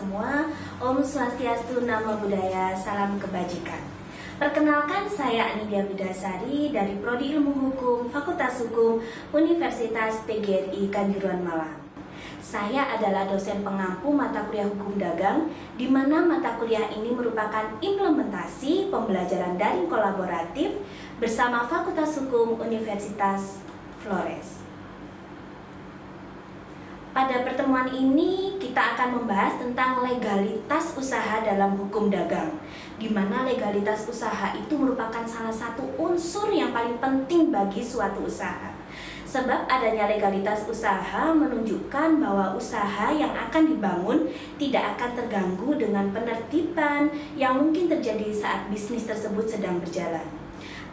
semua. Om Swastiastu, Namo Buddhaya, salam kebajikan. Perkenalkan, saya Anidia Bidasari dari Prodi Ilmu Hukum Fakultas Hukum Universitas PGRI Kanjuruhan Malang. Saya adalah dosen pengampu mata kuliah Hukum Dagang, di mana mata kuliah ini merupakan implementasi pembelajaran daring kolaboratif bersama Fakultas Hukum Universitas Flores. Pada pertemuan ini kita akan membahas tentang legalitas usaha dalam hukum dagang, di mana legalitas usaha itu merupakan salah satu unsur yang paling penting bagi suatu usaha. Sebab adanya legalitas usaha menunjukkan bahwa usaha yang akan dibangun tidak akan terganggu dengan penertiban yang mungkin terjadi saat bisnis tersebut sedang berjalan.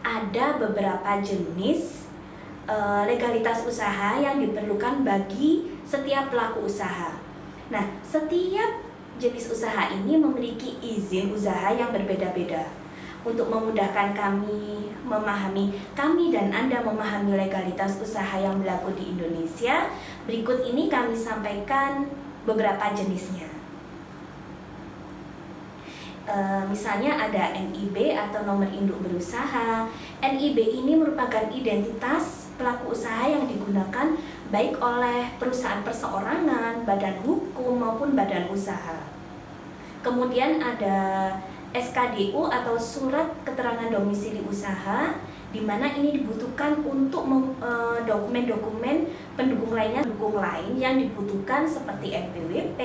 Ada beberapa jenis legalitas usaha yang diperlukan bagi setiap pelaku usaha. Nah, setiap jenis usaha ini memiliki izin usaha yang berbeda-beda. Untuk memudahkan kami dan Anda memahami legalitas usaha yang berlaku di Indonesia, berikut ini kami sampaikan beberapa jenisnya. Misalnya ada NIB atau nomor induk berusaha. NIB ini merupakan identitas pelaku usaha yang digunakan baik oleh perusahaan perseorangan, badan hukum maupun badan usaha. Kemudian ada SKDU atau surat keterangan domisili usaha, di mana ini dibutuhkan untuk dokumen-dokumen pendukung lain yang dibutuhkan seperti NPWP,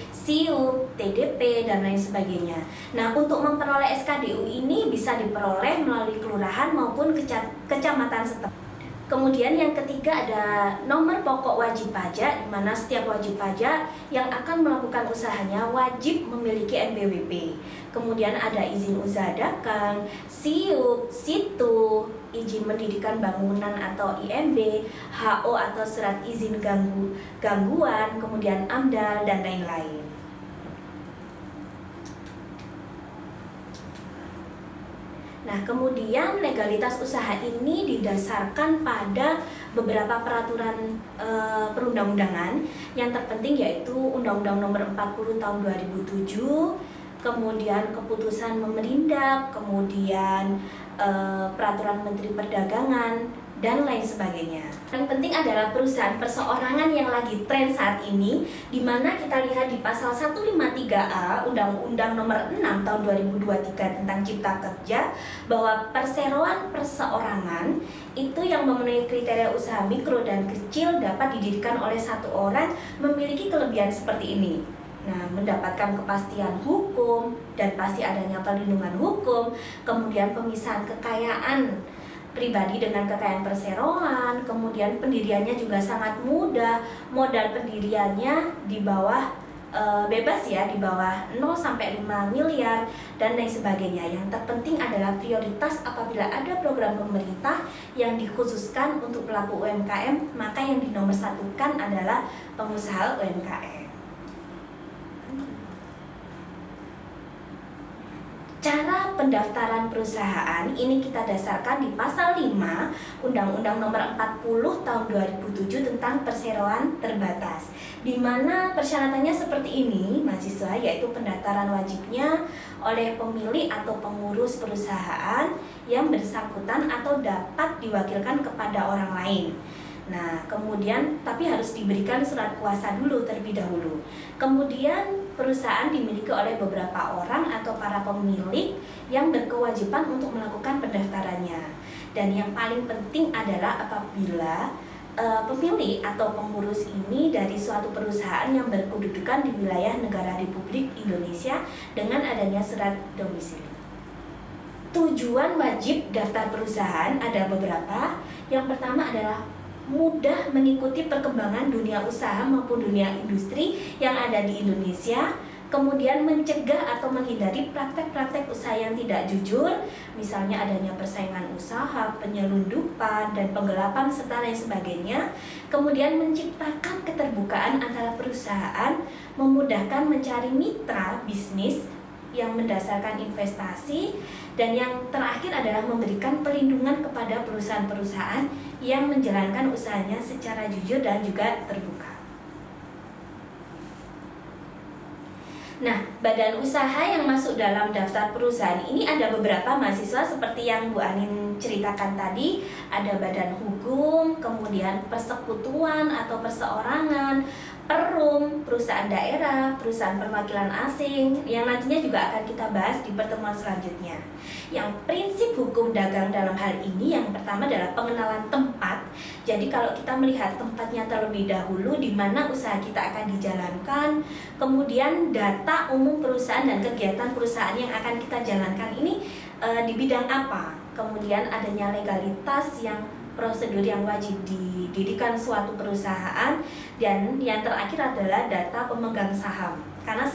SIUP, TDP, dan lain sebagainya. Nah, untuk memperoleh SKDU ini bisa diperoleh melalui kelurahan maupun kecamatan setempat. Kemudian yang ketiga ada nomor pokok wajib pajak, di mana setiap wajib pajak yang akan melakukan usahanya wajib memiliki NPWP. Kemudian ada izin usaha dagang, SIUP, SITU, izin mendirikan bangunan atau IMB, HO atau surat izin gangguan, kemudian AMDAL, dan lain-lain. Nah, kemudian legalitas usaha ini didasarkan pada beberapa peraturan perundang-undangan. Yang terpenting yaitu Undang-Undang Nomor 40 Tahun 2007, kemudian Keputusan Memerindak, kemudian Peraturan Menteri Perdagangan, dan lain sebagainya. Yang penting adalah perusahaan perseorangan yang lagi tren saat ini, di mana kita lihat di pasal 153A Undang-Undang Nomor 6 Tahun 2023 tentang Cipta Kerja, bahwa perseroan perseorangan itu yang memenuhi kriteria usaha mikro dan kecil dapat didirikan oleh satu orang memiliki kelebihan seperti ini. Nah, mendapatkan kepastian hukum dan pasti adanya perlindungan hukum, kemudian pemisahan kekayaan pribadi dengan kekayaan perseroan, kemudian pendiriannya juga sangat mudah, modal pendiriannya di bawah bebas ya, di bawah 0 sampai 5 miliar dan lain sebagainya. Yang terpenting adalah prioritas apabila ada program pemerintah yang dikhususkan untuk pelaku UMKM, maka yang dinomorsatukan adalah pengusaha UMKM. Cara pendaftaran perusahaan ini kita dasarkan di pasal 5 Undang-Undang Nomor 40 Tahun 2007 tentang perseroan terbatas, di mana persyaratannya seperti ini mahasiswa, yaitu pendaftaran wajibnya oleh pemilik atau pengurus perusahaan yang bersangkutan atau dapat diwakilkan kepada orang lain. Nah, kemudian tapi harus diberikan surat kuasa dulu terlebih dahulu. Kemudian perusahaan dimiliki oleh beberapa orang atau para pemilik yang berkewajiban untuk melakukan pendaftarannya. Dan yang paling penting adalah apabila pemilik atau pengurus ini dari suatu perusahaan yang berkedudukan di wilayah negara Republik Indonesia dengan adanya surat domisili. Tujuan wajib daftar perusahaan ada beberapa. Yang pertama adalah mudah mengikuti perkembangan dunia usaha maupun dunia industri yang ada di Indonesia, kemudian mencegah atau menghindari praktek-praktek usaha yang tidak jujur, misalnya adanya persaingan usaha, penyelundupan, dan penggelapan, serta lain sebagainya. Kemudian menciptakan keterbukaan antara perusahaan, memudahkan mencari mitra bisnis yang mendasarkan investasi, dan yang terakhir adalah memberikan perlindungan kepada perusahaan-perusahaan yang menjalankan usahanya secara jujur dan juga terbuka. Nah, badan usaha yang masuk dalam daftar perusahaan ini ada beberapa mahasiswa seperti yang Bu Anin ceritakan tadi. Ada badan hukum, kemudian persekutuan atau perseorangan, perum, perusahaan daerah, perusahaan perwakilan asing, yang nantinya juga akan kita bahas di pertemuan selanjutnya. Yang prinsip hukum dagang dalam hal ini yang pertama adalah pengenalan tempat. Jadi kalau kita melihat tempatnya terlebih dahulu di mana usaha kita akan dijalankan, kemudian data umum perusahaan dan kegiatan perusahaan yang akan kita jalankan ini di bidang apa, kemudian adanya legalitas yang prosedur yang wajib didirikan suatu perusahaan, dan yang terakhir adalah data pemegang saham. Karena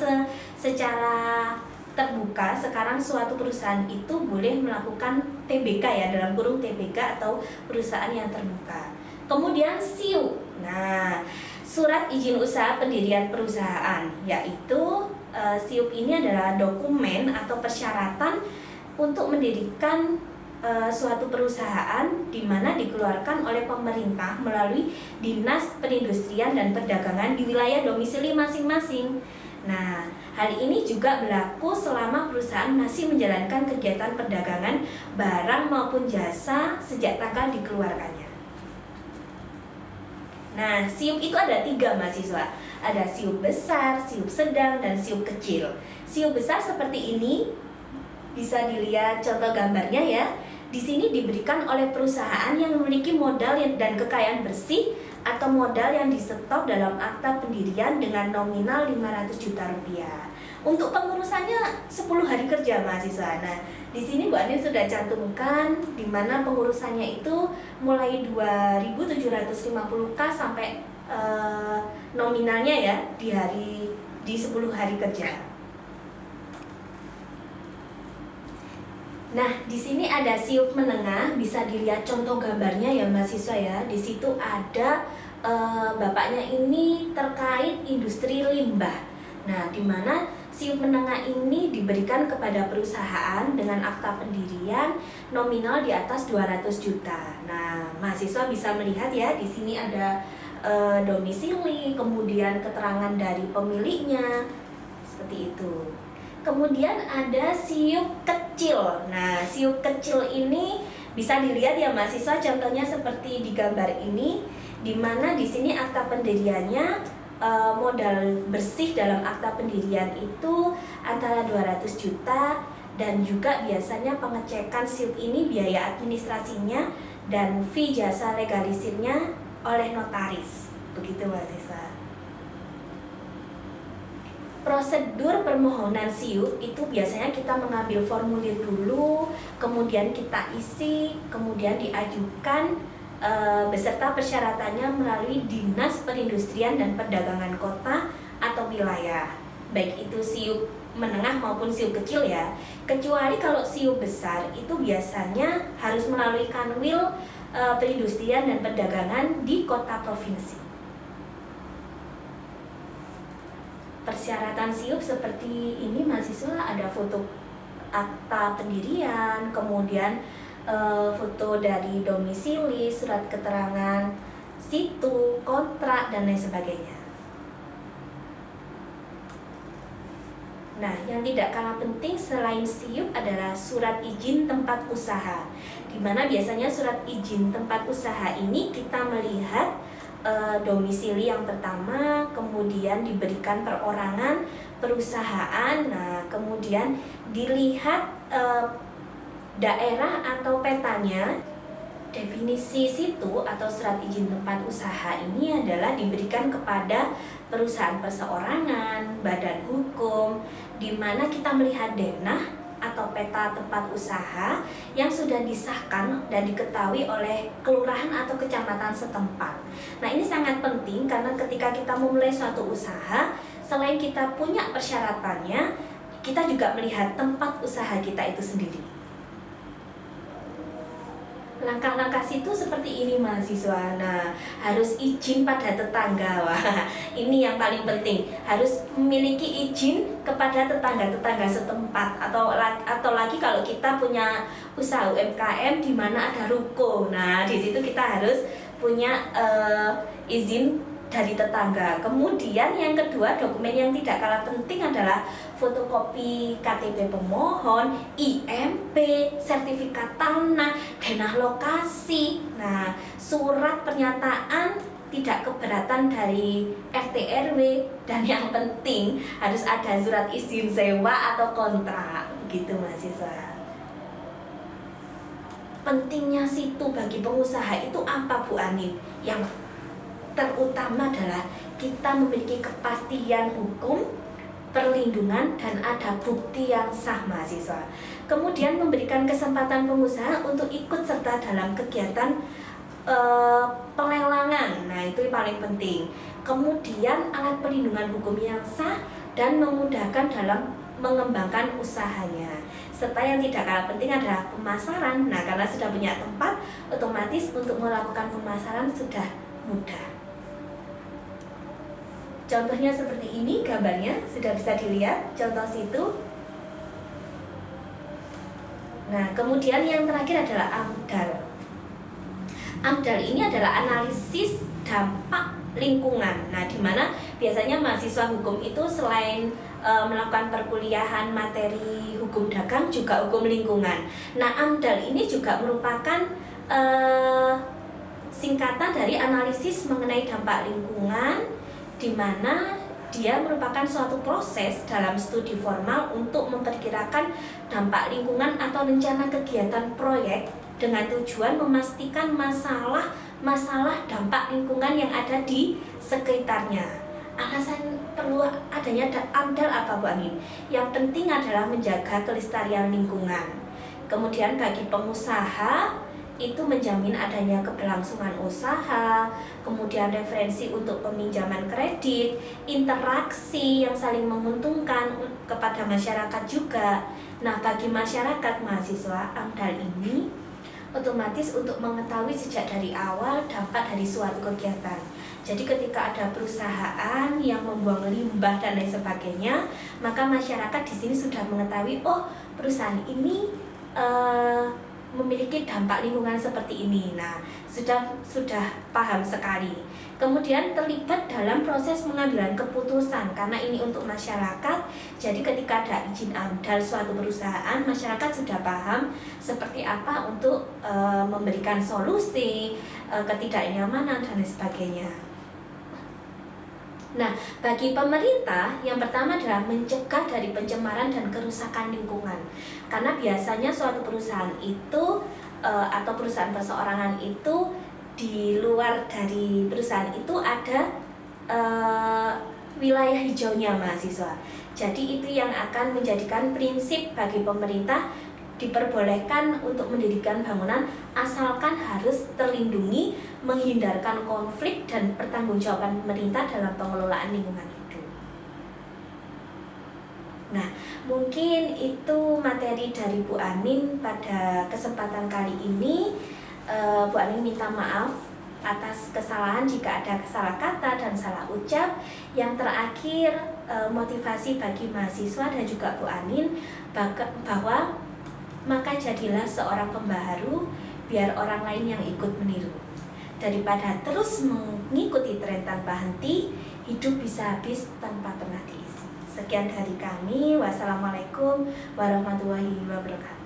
secara terbuka sekarang suatu perusahaan itu boleh melakukan TBK ya, dalam kurung TBK atau perusahaan yang terbuka. Kemudian SIUP. Nah, surat izin usaha pendirian perusahaan, yaitu SIUP ini adalah dokumen atau persyaratan untuk mendirikan suatu perusahaan di mana dikeluarkan oleh pemerintah melalui Dinas Perindustrian dan Perdagangan di wilayah domisili masing-masing. Nah, hal ini juga berlaku selama perusahaan masih menjalankan kegiatan perdagangan barang maupun jasa sejak tanggal dikeluarkannya. Nah, SIUP itu ada 3 mahasiswa. Ada SIUP besar, SIUP sedang, dan SIUP kecil. SIUP besar seperti ini, bisa dilihat contoh gambarnya ya. Di sini diberikan oleh perusahaan yang memiliki modal dan kekayaan bersih atau modal yang disetor dalam akta pendirian dengan nominal 500 juta rupiah. Untuk pengurusannya 10 hari kerja mahasiswa. Nah, di sini Bu Ani sudah cantumkan di mana pengurusannya itu mulai 2.750K sampai nominalnya ya di 10 hari kerja. Nah, di sini ada SIUP menengah, bisa dilihat contoh gambarnya ya mahasiswa ya. Di situ ada bapaknya ini terkait industri limbah. Nah, di mana SIUP menengah ini diberikan kepada perusahaan dengan akta pendirian nominal di atas 200 juta. Nah, mahasiswa bisa melihat ya, di sini ada domisili, kemudian keterangan dari pemiliknya, seperti itu. Kemudian ada SIUP kecil. Nah, SIUP kecil ini bisa dilihat ya mahasiswa, contohnya seperti di gambar ini, di mana di sini akta pendiriannya modal bersih dalam akta pendirian itu antara 200 juta, dan juga biasanya pengecekan SIUP ini biaya administrasinya dan fee jasa legalisirnya oleh notaris. Begitu mahasiswa. Prosedur permohonan SIUP itu biasanya kita mengambil formulir dulu, kemudian kita isi, kemudian diajukan beserta persyaratannya melalui Dinas Perindustrian dan Perdagangan Kota atau wilayah, baik itu SIUP menengah maupun SIUP kecil ya. Kecuali kalau SIUP besar itu biasanya harus melalui Kanwil Perindustrian dan Perdagangan di kota provinsi. Persyaratan SIUP seperti ini mahasiswa, ada foto akta pendirian, kemudian foto dari domisili, surat keterangan situ, kontrak, dan lain sebagainya. Nah, yang tidak kalah penting selain SIUP adalah surat izin tempat usaha, di mana biasanya surat izin tempat usaha ini kita melihat domisili yang pertama, kemudian diberikan perorangan perusahaan, nah kemudian dilihat daerah atau petanya. Definisi situ atau surat izin tempat usaha ini adalah diberikan kepada perusahaan perseorangan, badan hukum, di mana kita melihat denah atau peta tempat usaha yang sudah disahkan dan diketahui oleh kelurahan atau kecamatan setempat. Nah, ini sangat penting karena ketika kita memulai suatu usaha, selain kita punya persyaratannya, kita juga melihat tempat usaha kita itu sendiri. Langkah-langkah situ seperti ini mahasiswa. Nah, harus izin pada tetangga. Wah, ini yang paling penting. Harus memiliki izin kepada tetangga-tetangga setempat, atau lagi kalau kita punya usaha UMKM di mana ada ruko. Nah, di situ kita harus punya izin dari tetangga. Kemudian yang kedua, dokumen yang tidak kalah penting adalah fotokopi KTP pemohon, IMP, sertifikat tanah, denah lokasi. Nah, surat pernyataan tidak keberatan dari RT RW, dan yang penting harus ada surat izin sewa atau kontrak. Begitu mahasiswa. Pentingnya situ bagi pengusaha itu apa, Bu Anin? Yang terutama adalah kita memiliki kepastian hukum, perlindungan, dan ada bukti yang sah mahasiswa. Kemudian memberikan kesempatan pengusaha untuk ikut serta dalam kegiatan pelelangan. Nah, itu yang paling penting. Kemudian alat perlindungan hukum yang sah dan memudahkan dalam mengembangkan usahanya. Serta yang tidak kalah penting adalah pemasaran. Nah, karena sudah punya tempat, otomatis untuk melakukan pemasaran sudah mudah. Contohnya seperti ini, gambarnya sudah bisa dilihat contoh situ. Nah, kemudian yang terakhir adalah AMDAL. AMDAL ini adalah analisis dampak lingkungan. Nah, di mana biasanya mahasiswa hukum itu selain melakukan perkuliahan materi hukum dagang juga hukum lingkungan. Nah, AMDAL ini juga merupakan singkatan dari analisis mengenai dampak lingkungan, di mana dia merupakan suatu proses dalam studi formal untuk memperkirakan dampak lingkungan atau rencana kegiatan proyek dengan tujuan memastikan masalah dampak lingkungan yang ada di sekitarnya. Alasan perlu adanya AMDAL apa, Bu Anin? Yang penting adalah menjaga kelestarian lingkungan. Kemudian bagi pengusaha itu menjamin adanya keberlangsungan usaha, kemudian referensi untuk peminjaman kredit, interaksi yang saling menguntungkan kepada masyarakat juga. Nah, bagi masyarakat mahasiswa, AMDAL ini otomatis untuk mengetahui sejak dari awal dampak dari suatu kegiatan. Jadi ketika ada perusahaan yang membuang limbah dan lain sebagainya, maka masyarakat di sini sudah mengetahui, oh, perusahaan ini memiliki dampak lingkungan seperti ini. Nah, sudah paham sekali. Kemudian terlibat dalam proses pengambilan keputusan karena ini untuk masyarakat. Jadi ketika ada izin AMDAL suatu perusahaan, masyarakat sudah paham seperti apa untuk memberikan solusi, ketidaknyamanan dan lain sebagainya. Nah, bagi pemerintah yang pertama adalah mencegah dari pencemaran dan kerusakan lingkungan. Karena biasanya suatu perusahaan itu atau perusahaan perseorangan itu di luar dari perusahaan itu ada wilayah hijaunya mahasiswa. Jadi itu yang akan menjadikan prinsip bagi pemerintah diperbolehkan untuk mendirikan bangunan asalkan harus terlindungi, menghindarkan konflik dan pertanggungjawaban pemerintah dalam pengelolaan lingkungan itu. Nah, mungkin itu materi dari Bu Anin pada kesempatan kali ini. Bu Anin minta maaf atas kesalahan jika ada salah kata dan salah ucap. Yang terakhir, motivasi bagi mahasiswa dan juga Bu Anin bahwa maka jadilah seorang pembaharu biar orang lain yang ikut meniru. Daripada terus mengikuti tren tanpa henti, hidup bisa habis tanpa pernah diisi. Sekian dari kami. Wassalamualaikum warahmatullahi wabarakatuh.